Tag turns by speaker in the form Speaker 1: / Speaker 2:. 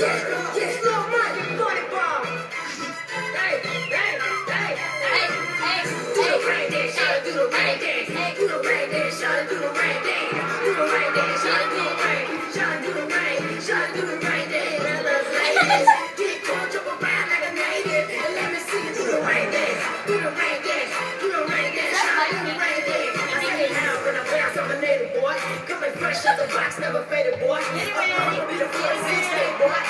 Speaker 1: Little Mike, funny bone. Hey, hey, hey, hey, hey. Do the rain dance, shawty, do the rain dance. Do the rain dance, shawty, do the rain dance. Do the rain dance, shawty, do the rain. Shawty, do the rain, shawty, do the rain dance. I love ladies. Get caught, jump around like a native. And let me see you do the rain dance. Do the rain dance, do the rain dance. Shawty, do the rain dance. I say it now when I bounce, I'm a native boy. Coming fresh out the box, never faded boy. Anyway, I'll be the first thing, boy.